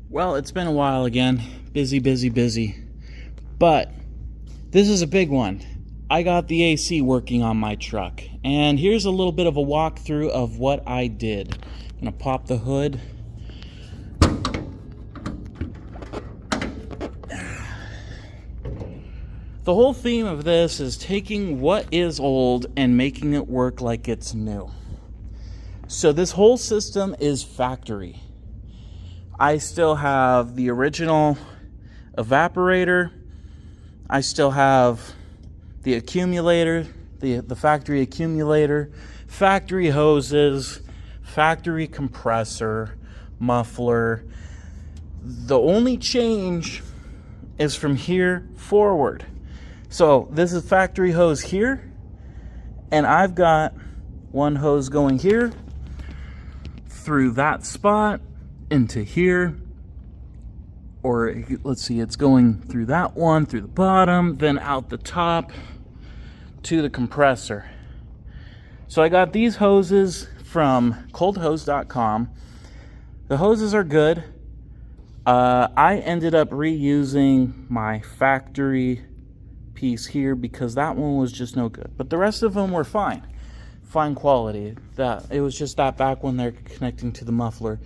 Well, it's been a while again. Busy, busy, busy. But this is a big one. I got the AC working on my truck. And here's a little bit of a walkthrough of what I did. I'm going to pop the hood. The whole theme of this is taking what is old and making it work like it's new. So this whole system is factory. I still have the original evaporator. I still have the accumulator, the factory accumulator, factory hoses, factory compressor, muffler. The only change is from here forward. So this is factory hose here, and I've got one hose going here through that spot into here, or let's see, it's going through that one, through the bottom, then out the top to the compressor. So I got these hoses from coldhose.com. The hoses are good. I ended up reusing my factory piece here because that one was just no good, but the rest of them were fine quality. That it was just that back one they're connecting to the muffler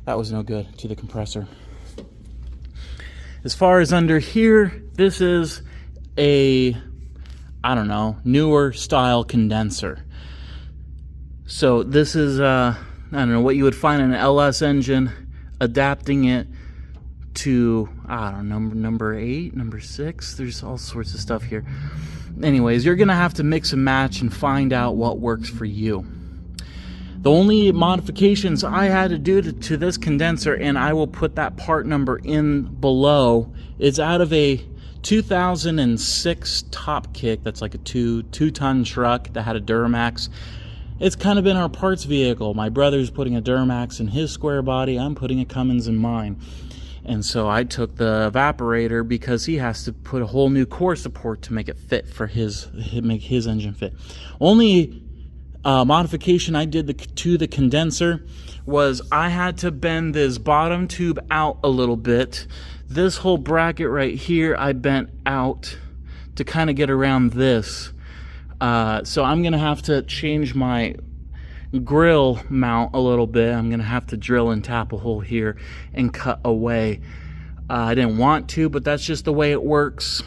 that was no good, to the compressor. As far as under here, this is a, I don't know, newer style condenser. So this is I don't know what you would find in an LS engine, adapting it to, I don't know, number 8, number 6. There's all sorts of stuff here. Anyways, you're gonna have to mix and match and find out what works for you. The only modifications I had to do to this condenser, and I will put that part number in below, is out of a 2006 top kick. That's like a two-ton truck that had a Duramax. It's kind of been our parts vehicle. My brother's putting a Duramax in his Squarebody. I'm putting a Cummins in mine. And so I took the evaporator because he has to put a whole new core support to make it fit for make his engine fit. Only modification I did to the condenser was I had to bend this bottom tube out a little bit. This whole bracket right here I bent out to kind of get around this. So I'm gonna have to change my grill mount a little bit. I'm gonna have to drill and tap a hole here and cut away. I didn't want to, but that's just the way it works.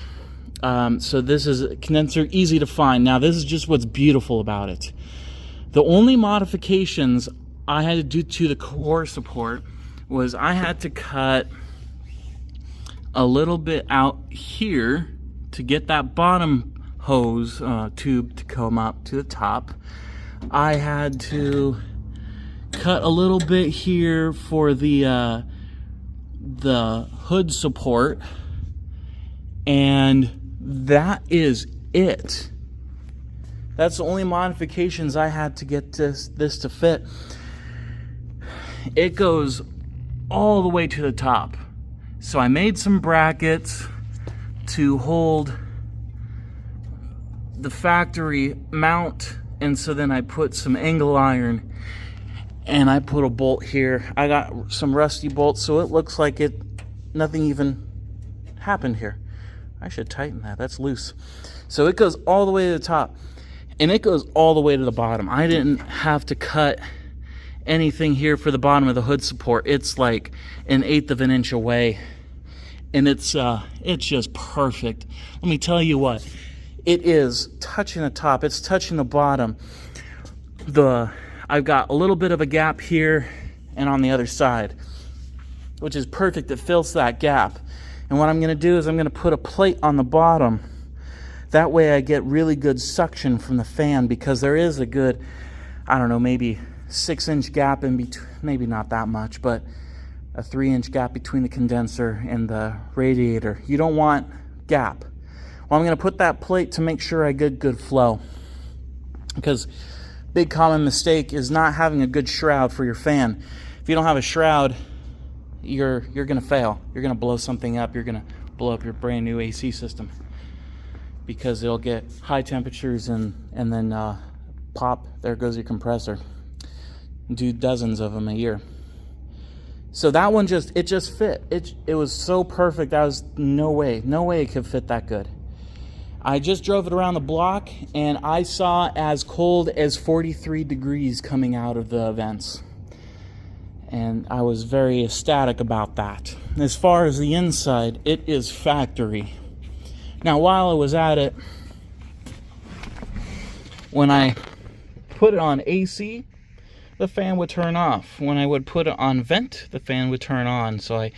So this is a condenser, easy to find. Now this is just what's beautiful about it. The only modifications I had to do to the core support was I had to cut a little bit out here to get that bottom hose tube to come up to the top. I had to cut a little bit here for the hood support, and that is it. That's the only modifications I had to get this to fit. It goes all the way to the top. So I made some brackets to hold the factory mount, and so then I put some angle iron and I put a bolt here. I got some rusty bolts so it looks like nothing even happened here. I should tighten that, that's loose. So it goes all the way to the top, and it goes all the way to the bottom. I didn't have to cut anything here for the bottom of the hood support. It's like 1/8 of an inch away, and it's just perfect. Let me tell you what, it is touching the top, it's touching the bottom. I've got a little bit of a gap here and on the other side, which is perfect. It fills that gap. And what I'm gonna do is I'm gonna put a plate on the bottom. That way I get really good suction from the fan, because there is a good, I don't know, maybe 6-inch gap in between, maybe not that much, but a 3-inch gap between the condenser and the radiator. You don't want gap. Well, I'm gonna put that plate to make sure I get good flow, because big common mistake is not having a good shroud for your fan. If you don't have a shroud, you're gonna fail. You're gonna blow something up. You're gonna blow up your brand new AC system, because it'll get high temperatures and then pop, there goes your compressor. Do dozens of them a year. So that one just fit. It was so perfect. I was no way it could fit that good. I just drove it around the block and I saw as cold as 43 degrees coming out of the vents. And I was very ecstatic about that. As far as the inside, it is factory. Now, while I was at it, when I put it on AC, the fan would turn off. When I would put it on vent, the fan would turn on. So I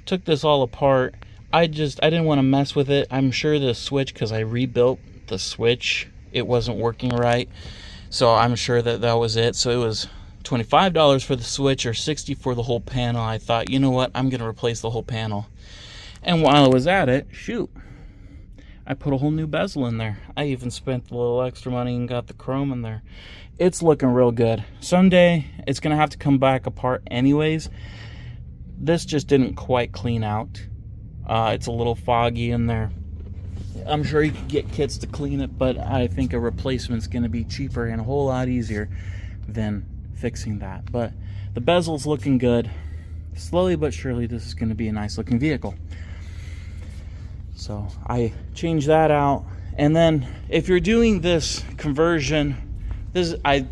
took this all apart. I didn't want to mess with it. I'm sure the switch, because I rebuilt the switch, it wasn't working right. So I'm sure that was it. So it was $25 for the switch or $60 for the whole panel. I thought, you know what, I'm going to replace the whole panel. And while I was at it, shoot, I put a whole new bezel in there. I even spent a little extra money and got the chrome in there. It's looking real good. Someday it's going to have to come back apart anyways. This just didn't quite clean out. It's a little foggy in there. I'm sure you could get kits to clean it, but I think a replacement's going to be cheaper and a whole lot easier than fixing that. But the bezel's looking good. Slowly but surely this is going to be a nice looking vehicle. So I changed that out. And then if you're doing this conversion, I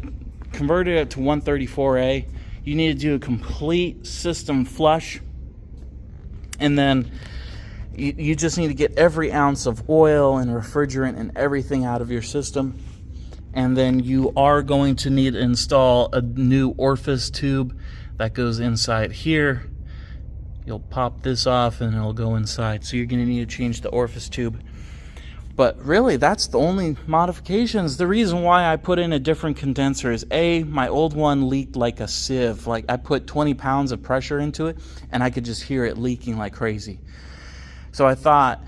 converted it to 134A. You need to do a complete system flush, and then you just need to get every ounce of oil and refrigerant and everything out of your system. And then you are going to need to install a new orifice tube that goes inside here. You'll pop this off and it'll go inside. So you're going to need to change the orifice tube. But really, that's the only modifications. The reason why I put in a different condenser is my old one leaked like a sieve. Like I put 20 pounds of pressure into it and I could just hear it leaking like crazy. So I thought,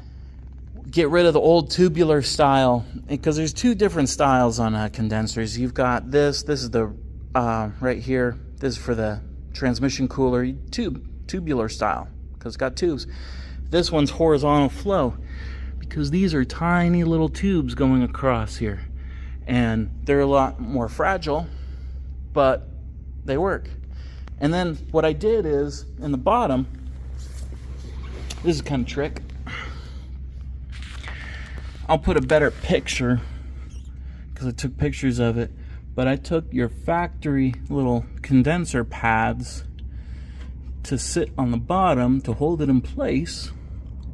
get rid of the old tubular style, because there's two different styles on condensers. You've got this is the right here. This is for the transmission cooler, tubular style, because it's got tubes. This one's horizontal flow, because these are tiny little tubes going across here, and they're a lot more fragile, but they work. And then what I did is, in the bottom, this is kind of trick. I'll put a better picture because I took pictures of it, but I took your factory little condenser pads to sit on the bottom to hold it in place,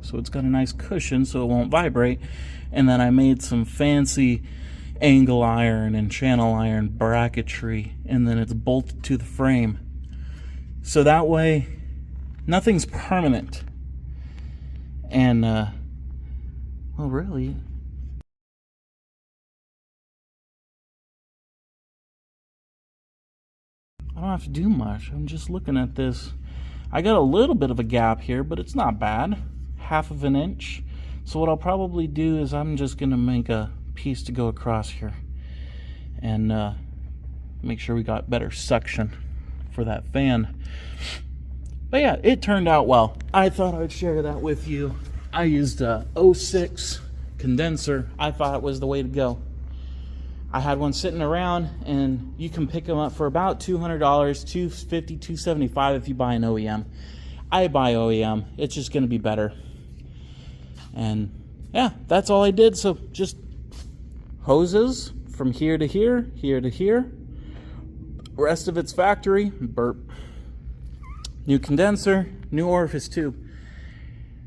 so it's got a nice cushion so it won't vibrate. And then I made some fancy angle iron and channel iron bracketry, and then it's bolted to the frame, so that way nothing's permanent. And well, really, I don't have to do much. I'm just looking at this. I got a little bit of a gap here, but it's not bad. 1/2 inch. So what I'll probably do is I'm just going to make a piece to go across here and make sure we got better suction for that fan. But yeah, it turned out well. I thought I'd share that with you. I used a 06 condenser. I thought it was the way to go. I had one sitting around, and you can pick them up for about $200, $250, $275 if you buy an OEM. I buy OEM. It's just going to be better. And yeah, that's all I did. So just hoses from here to here, here to here. Rest of it's factory. Burp. New condenser, new orifice tube,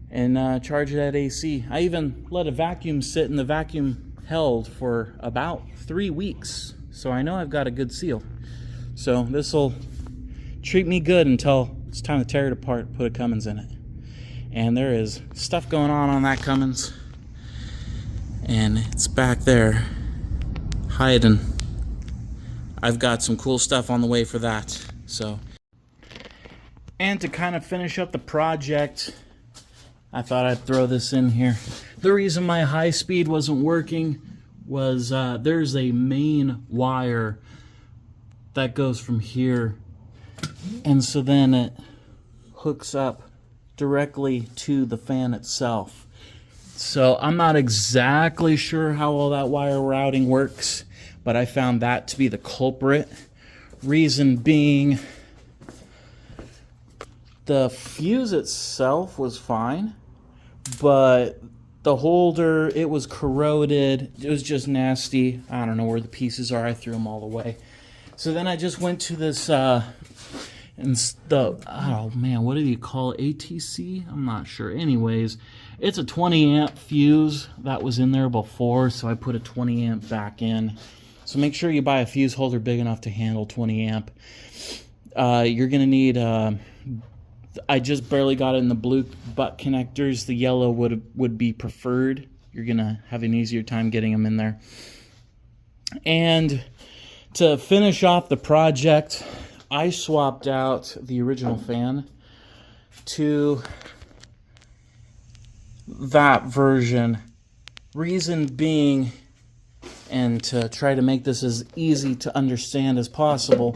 and charge it at AC. I even let a vacuum sit in the vacuum held for about 3 weeks, so I know I've got a good seal. So this will treat me good until it's time to tear it apart, put a Cummins in it. And there is stuff going on that Cummins, and it's back there hiding. I've got some cool stuff on the way for that. So, and to kind of finish up the project, I thought I'd throw this in here. The reason my high speed wasn't working was there's a main wire that goes from here, and so then it hooks up directly to the fan itself. So I'm not exactly sure how all that wire routing works, but I found that to be the culprit. Reason being, The fuse itself was fine, but the holder, it was corroded. It was just nasty. I don't know where the pieces are. I threw them all away. So then I just went to this, oh man, what do you call it? ATC? I'm not sure. Anyways, it's a 20 amp fuse that was in there before, so I put a 20 amp back in. So make sure you buy a fuse holder big enough to handle 20 amp. You're going to need, I just barely got it in the blue butt connectors. The yellow would be preferred. You're going to have an easier time getting them in there. And to finish off the project, I swapped out the original fan to that version. Reason being, and to try to make this as easy to understand as possible,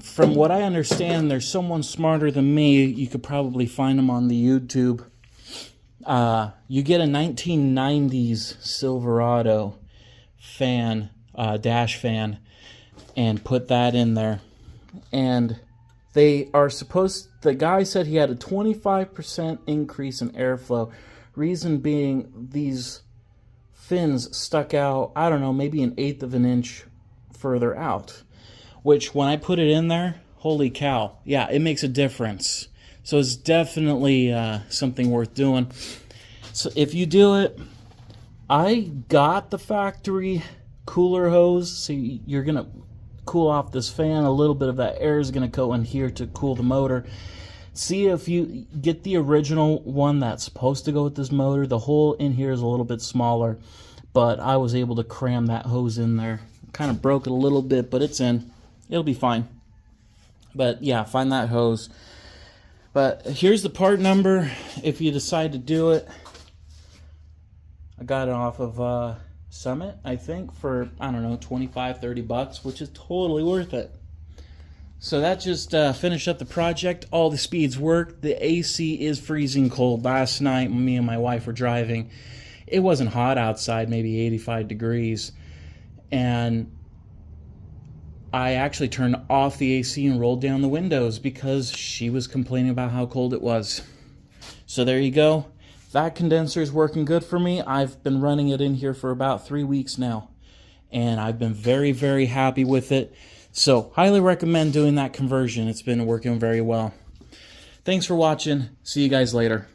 from what I understand, there's someone smarter than me. You could probably find them on the YouTube. You get a 1990s Silverado fan, dash fan, and put that in there. And they are supposed, the guy said he had a 25% increase in airflow. Reason being, these fins stuck out, I don't know, maybe 1/8 of an inch further out. Which, when I put it in there, holy cow, yeah, it makes a difference. So it's definitely something worth doing. So if you do it, I got the factory cooler hose, so you're going to cool off this fan. A little bit of that air is going to go in here to cool the motor. See if you get the original one that's supposed to go with this motor. The hole in here is a little bit smaller, but I was able to cram that hose in there. Kind of broke it a little bit, but it's in. It'll be fine. But yeah, find that hose. But here's the part number if you decide to do it. I got it off of Summit, I think, for, I don't know, 25, 30 bucks, which is totally worth it. So that just finished up the project. All the speeds worked. The AC is freezing cold. Last night, me and my wife were driving. It wasn't hot outside, maybe 85 degrees. And I actually turned off the AC and rolled down the windows because she was complaining about how cold it was. So there you go. That condenser is working good for me. I've been running it in here for about 3 weeks now, and I've been very, very happy with it. So highly recommend doing that conversion. It's been working very well. Thanks for watching. See you guys later.